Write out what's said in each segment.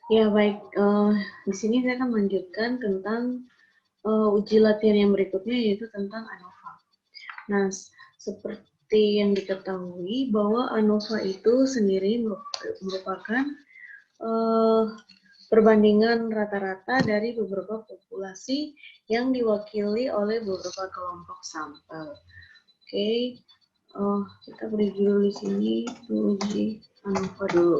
Ya baik, di sini saya akan melanjutkan tentang uji latihan yang berikutnya, yaitu tentang ANOVA. Nah, seperti yang diketahui bahwa ANOVA itu sendiri merupakan perbandingan rata-rata dari beberapa populasi yang diwakili oleh beberapa kelompok sampel. Oke, kita beri dulu di sini uji ANOVA dulu.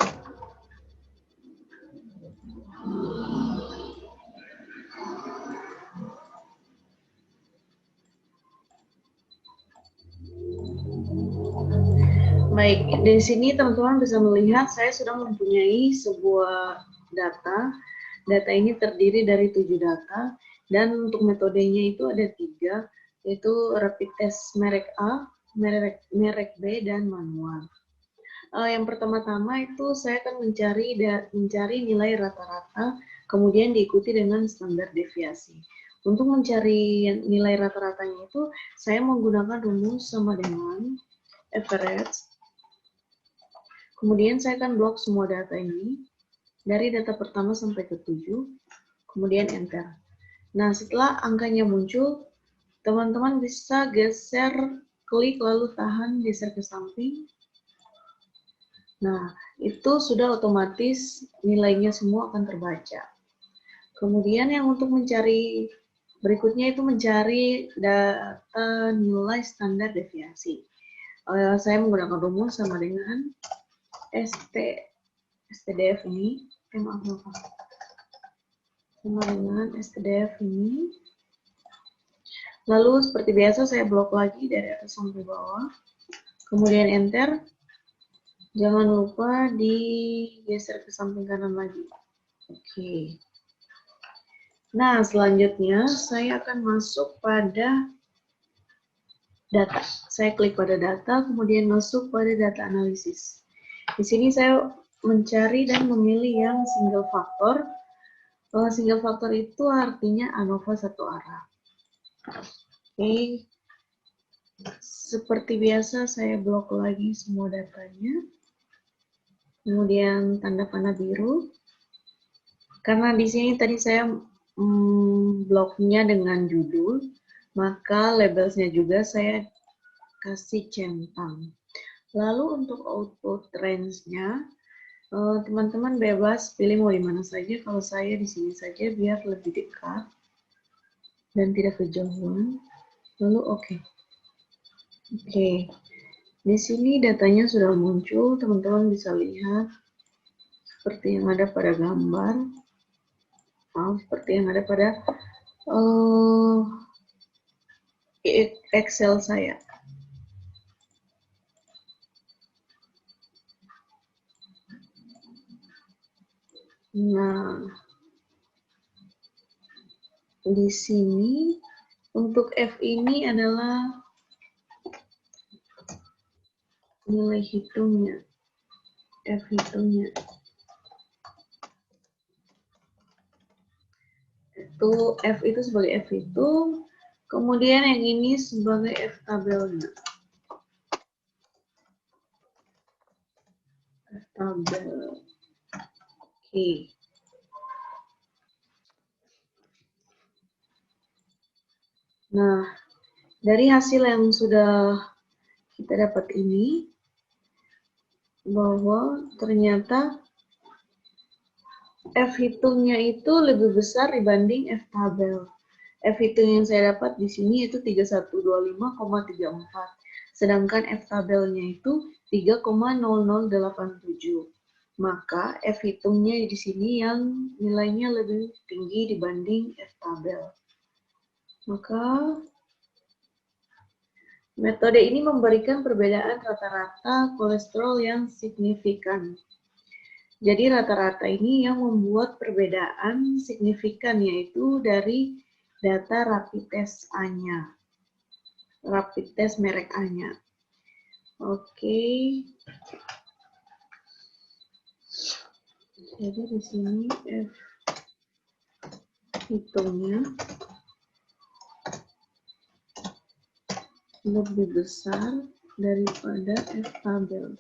Baik, di sini teman-teman bisa melihat saya sudah mempunyai sebuah data. Data ini terdiri dari 7 data, dan untuk metodenya itu ada 3, yaitu rapid test merek A, merek B, dan manual. Yang pertama-tama itu saya akan mencari nilai rata-rata, kemudian diikuti dengan standar deviasi. Untuk mencari nilai rata-ratanya itu, saya menggunakan rumus sama dengan average. Kemudian saya akan blok semua data ini, dari data pertama sampai ke 7, kemudian enter. Nah, setelah angkanya muncul, teman-teman bisa geser, klik lalu tahan, geser ke samping. Nah, itu sudah otomatis nilainya semua akan terbaca. Kemudian yang untuk mencari berikutnya itu mencari data nilai standar deviasi. Saya menggunakan rumus sama dengan STDF ini, maaf, sama dengan STDF ini. Lalu seperti biasa saya blok lagi dari atas sampai bawah, kemudian enter. Jangan lupa digeser ke samping kanan lagi. Oke. Nah, selanjutnya saya akan masuk pada data. Saya klik pada data, kemudian masuk pada data analisis. Di sini saya mencari dan memilih yang single factor. Single factor itu artinya ANOVA satu arah. Oke. Seperti biasa saya blok lagi semua datanya. Kemudian tanda panah biru. Karena di sini tadi saya bloknya dengan judul, maka labelsnya juga saya kasih centang. Lalu untuk output range-nya, teman-teman bebas pilih mau di mana saja. Kalau saya di sini saja biar lebih dekat dan tidak kejauhan. Lalu oke. Oke. Di sini datanya sudah muncul, teman-teman bisa lihat seperti yang ada pada gambar. Seperti yang ada pada Excel saya. Nah, di sini untuk F ini adalah nilai hitungnya, F hitungnya. Itu F itu sebagai F hitung, kemudian yang ini sebagai F tabelnya. F tabel. Oke. Nah, dari hasil yang sudah kita dapat ini, bahwa ternyata F hitungnya itu lebih besar dibanding F tabel. F hitung yang saya dapat di sini itu 3125,34. Sedangkan F tabelnya itu 3,0087. Maka F hitungnya di sini yang nilainya lebih tinggi dibanding F tabel. Maka metode ini memberikan perbedaan rata-rata kolesterol yang signifikan. Jadi rata-rata ini yang membuat perbedaan signifikan, yaitu dari data rapid test A-nya. Rapid test merek A-nya. Oke. Jadi di sini F hitungnya lebih besar daripada F tabel.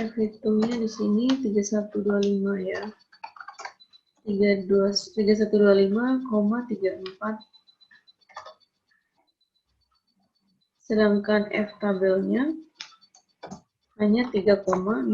F hitungnya di sini 3125 ya. 3125,34. Sedangkan F tabelnya hanya 3,0087.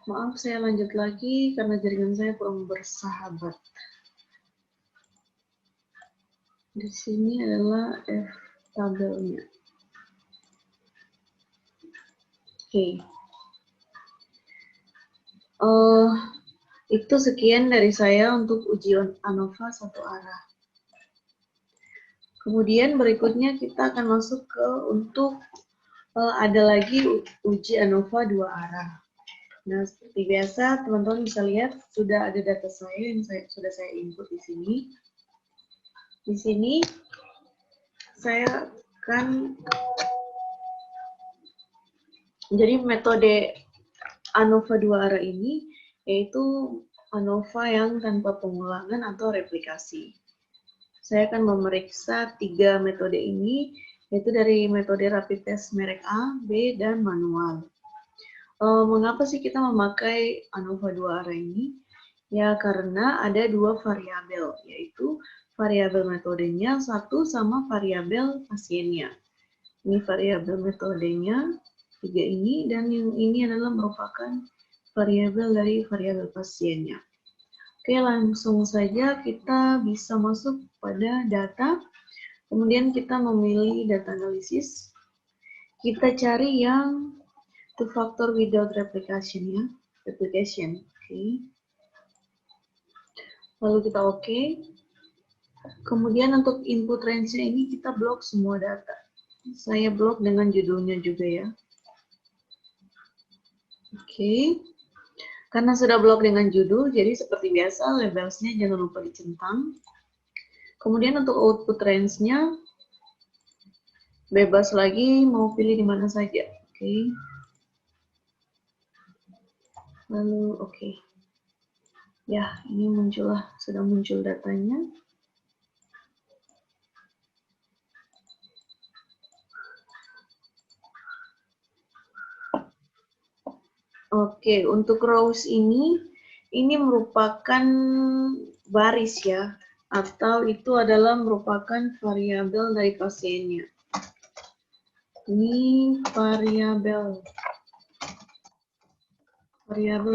Maaf, saya lanjut lagi karena jaringan saya kurang bersahabat. Di sini adalah F tabelnya. Oke. Itu sekian dari saya untuk ujian ANOVA satu arah. Kemudian berikutnya kita akan masuk ke untuk ada lagi uji ANOVA dua arah. Nah, seperti biasa, teman-teman bisa lihat sudah ada data saya yang sudah saya input di sini. Di sini saya akan, jadi metode ANOVA dua arah ini yaitu ANOVA yang tanpa pengulangan atau replikasi. Saya akan memeriksa 3 metode ini, yaitu dari metode rapid test merek A, B, dan manual. Mengapa sih kita memakai ANOVA dua arah ini? Ya karena ada 2 variabel, yaitu variabel metodenya satu sama variabel pasiennya. Ini variabel metodenya 3 ini, dan yang ini adalah merupakan variabel dari variabel pasiennya. Oke, langsung saja kita bisa masuk pada data. Kemudian kita memilih data analisis. Kita cari yang two factor without replication ya, replication. Oke. Lalu kita oke. Kemudian untuk input range-nya ini kita blok semua data. Saya blok dengan judulnya juga ya. Oke. Karena sudah blok dengan judul, jadi seperti biasa labels-nya jangan lupa dicentang. Kemudian untuk output range-nya bebas lagi mau pilih di mana saja. Oke. Lalu oke. Ya, ini sudah muncul datanya. Oke, untuk rows ini merupakan baris ya, atau itu adalah merupakan variabel dari pasiennya. Ini variabel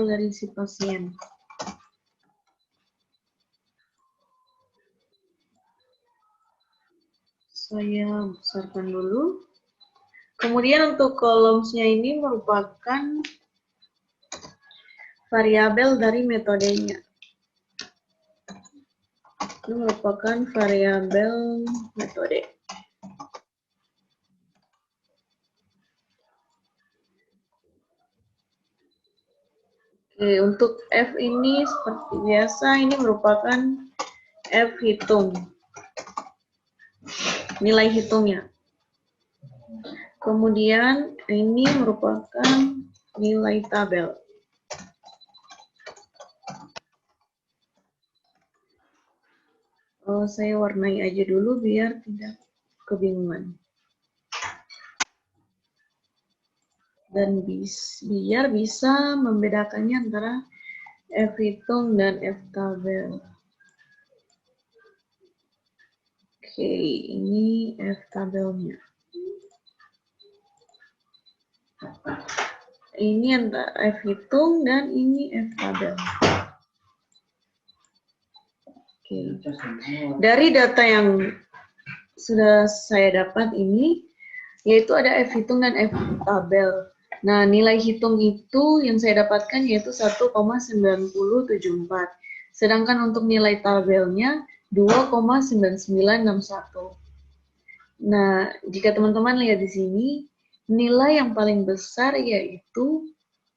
dari si pasien. Saya besarkan dulu. Kemudian untuk columns-nya ini merupakan variabel dari metodenya. Ini merupakan variabel metode. Oke, untuk F ini seperti biasa, ini merupakan F hitung. Nilai hitungnya. Kemudian ini merupakan nilai tabel. Saya warnai aja dulu biar tidak kebingungan. Dan biar bisa membedakannya antara F hitung dan F tabel. Oke, ini F tabelnya. Ini antara F hitung dan ini F tabel. Oke. Dari data yang sudah saya dapat ini, yaitu ada F hitung dan F tabel. Nah, nilai hitung itu yang saya dapatkan yaitu 1,9074. Sedangkan untuk nilai tabelnya 2,9961. Nah, jika teman-teman lihat di sini, nilai yang paling besar yaitu,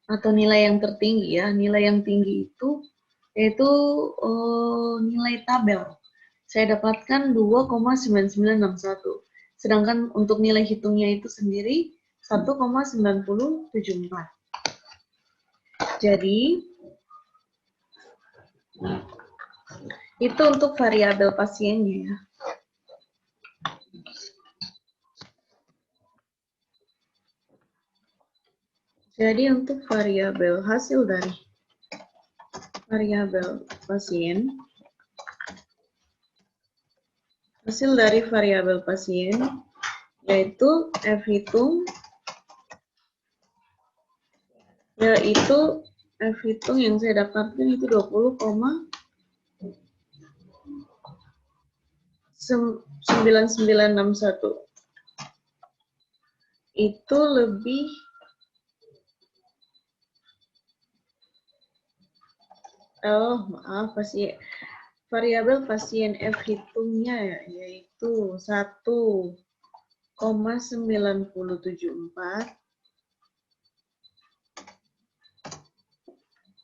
atau nilai yang tertinggi ya, nilai yang tinggi itu yaitu nilai tabel. saya dapatkan 2,9961. Sedangkan untuk nilai hitungnya itu sendiri 1,9074. Jadi, itu untuk variabel pasiennya ya. Jadi untuk variabel hasil dari variabel pasien, hasil dari variabel pasien yaitu F hitung, yang saya dapatkan itu 20,9961. Itu lebih variabel pasien F hitungnya yaitu 1,974.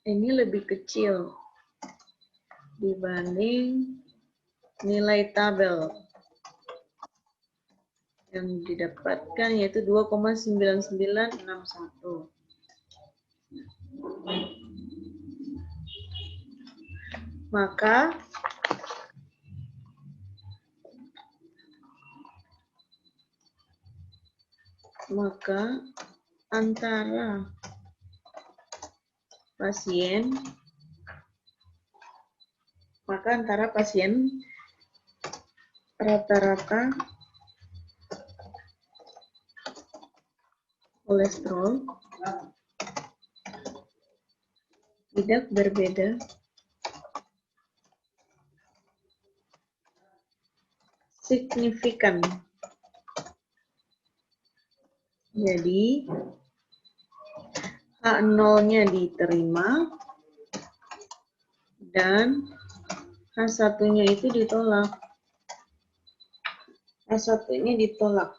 Ini lebih kecil dibanding nilai tabel yang didapatkan yaitu 2,9961. Maka antara pasien rata-rata kolesterol tidak berbeda signifikan. Jadi H0-nya diterima dan H1-nya itu ditolak. H1-nya ditolak.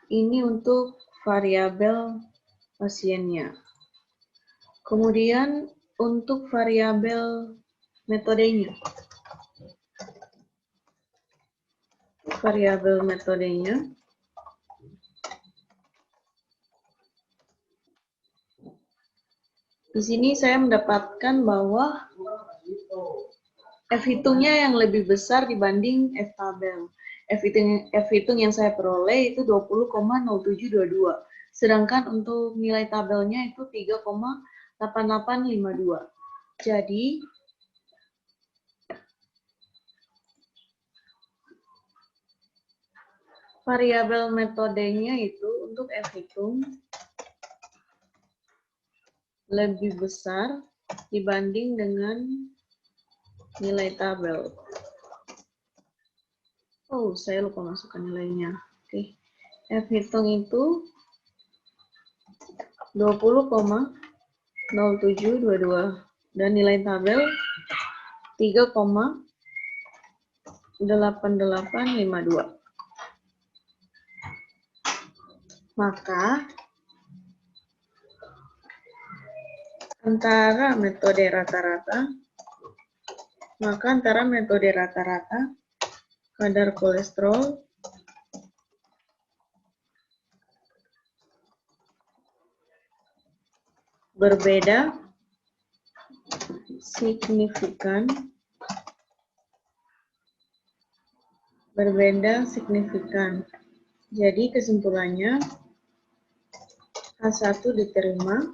Ini untuk variabel pasiennya. Kemudian untuk variabel metodenya. Di sini saya mendapatkan bahwa F hitungnya yang lebih besar dibanding F tabel. F hitung yang saya peroleh itu 20,0722. Sedangkan untuk nilai tabelnya itu 3,8852. Jadi variabel metodenya itu untuk F hitung lebih besar dibanding dengan nilai tabel. Oh, saya lupa masukkan nilainya. Oke. F hitung itu 20,0722 dan nilai tabel 3,8852. Maka antara metode rata-rata kadar kolesterol berbeda signifikan. Jadi kesimpulannya H1 diterima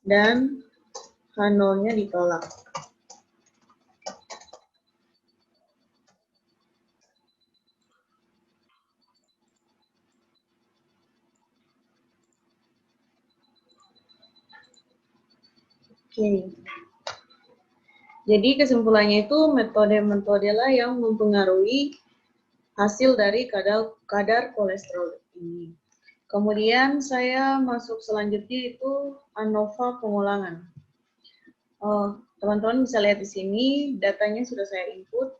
dan H0-nya ditolak. Oke. Jadi kesimpulannya itu metode-metode lah yang mempengaruhi hasil dari kadar kolesterol ini. Kemudian saya masuk selanjutnya itu ANOVA pengulangan. Teman-teman bisa lihat di sini, datanya sudah saya input.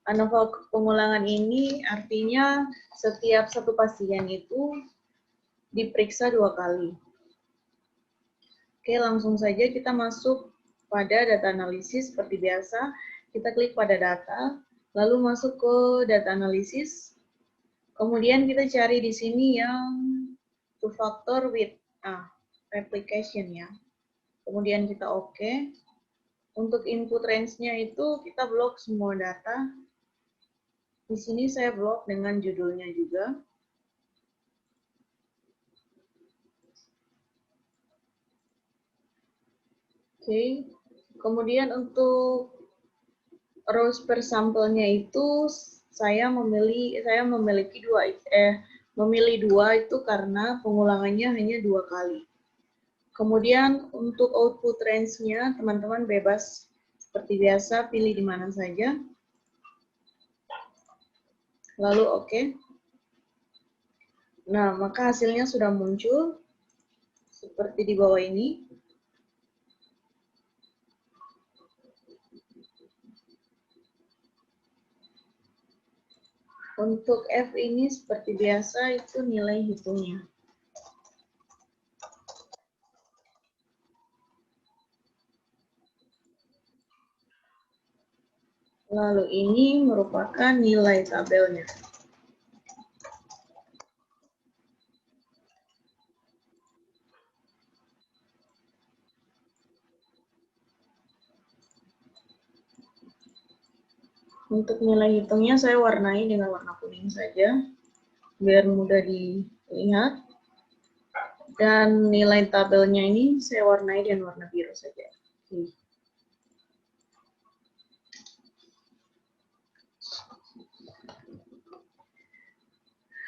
ANOVA pengulangan ini artinya setiap satu pasien itu diperiksa 2 kali. Oke, langsung saja kita masuk pada data analisis seperti biasa. Kita klik pada data, lalu masuk ke data analisis. Kemudian kita cari di sini yang two factor with replication ya. Kemudian kita oke. Untuk input range-nya itu kita blok semua data. Di sini saya blok dengan judulnya juga. Oke, kemudian untuk rows per sampelnya itu saya memilih dua itu karena pengulangannya hanya 2 kali. Kemudian untuk output range-nya teman-teman bebas seperti biasa pilih di mana saja. Lalu oke. Nah, maka hasilnya sudah muncul seperti di bawah ini. Untuk F ini seperti biasa itu nilai hitungnya. Lalu ini merupakan nilai tabelnya. Untuk nilai hitungnya saya warnai dengan warna kuning saja, biar mudah dilihat. Dan nilai tabelnya ini saya warnai dengan warna biru saja.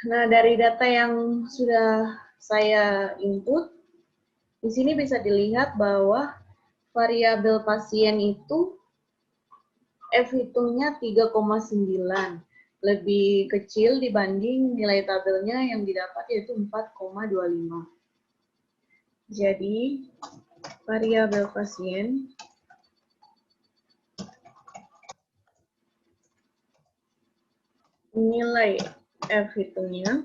Nah, dari data yang sudah saya input, di sini bisa dilihat bahwa variabel pasien itu F hitungnya 3,9, lebih kecil dibanding nilai tabelnya yang didapat yaitu 4,25. Jadi, variabel pasien nilai F hitungnya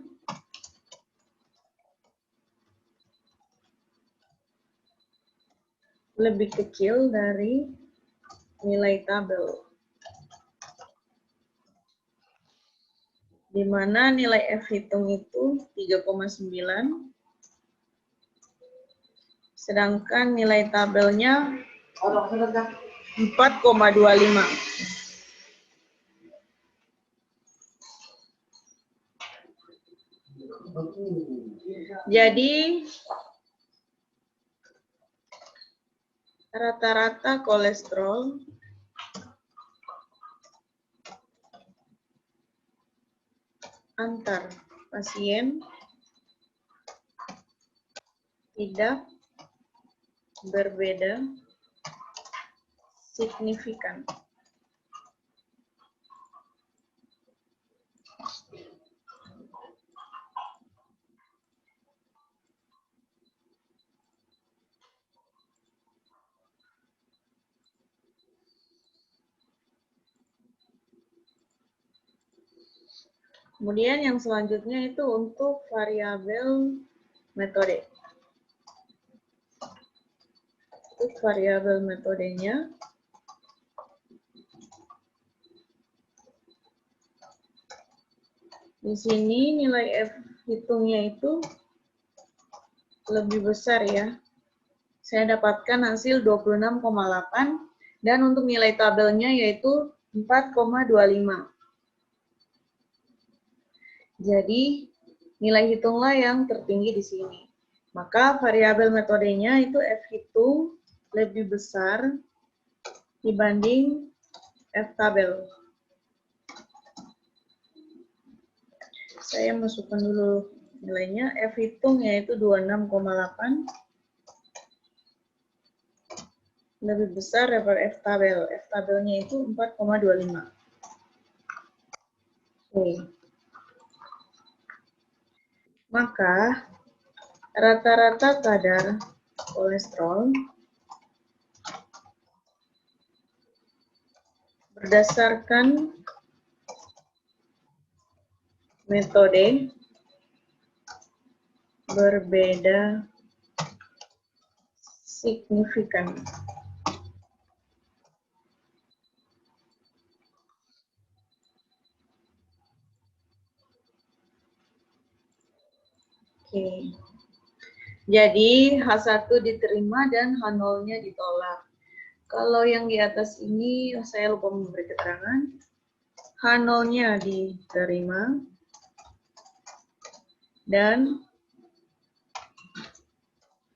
lebih kecil dari nilai tabel, di mana nilai F hitung itu 3,9, sedangkan nilai tabelnya 4,25. Jadi, rata-rata kolesterol antar pasien tidak berbeda signifikan. Kemudian yang selanjutnya itu untuk variabel metode. Untuk variabel metodenya, di sini nilai F hitungnya itu lebih besar ya. Saya dapatkan hasil 26,8 dan untuk nilai tabelnya yaitu 4,25. Jadi, nilai hitunglah yang tertinggi di sini. Maka variabel metodenya itu F hitung lebih besar dibanding F tabel. Saya masukkan dulu nilainya. F hitung yaitu 26,8 lebih besar daripada F tabel. F tabelnya itu 4,25. Oke. Maka rata-rata kadar kolesterol berdasarkan metode berbeda signifikan. Oke. Jadi H1 diterima dan H0-nya ditolak. Kalau yang di atas ini saya lupa memberi keterangan. H0-nya diterima dan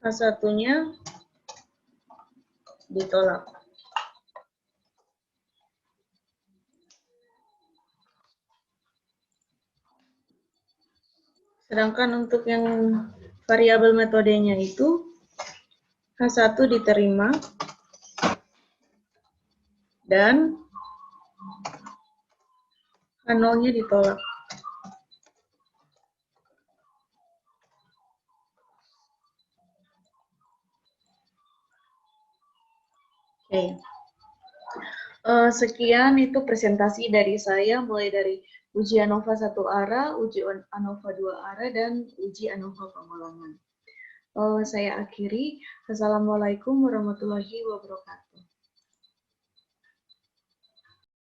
H1-nya ditolak. Sedangkan untuk yang variabel metodenya itu H1 diterima dan H0-nya ditolak. Oke. Sekian itu presentasi dari saya, mulai dari uji ANOVA 1 arah, uji ANOVA 2 arah, dan uji ANOVA pengulangan. Saya akhiri. Assalamualaikum warahmatullahi wabarakatuh.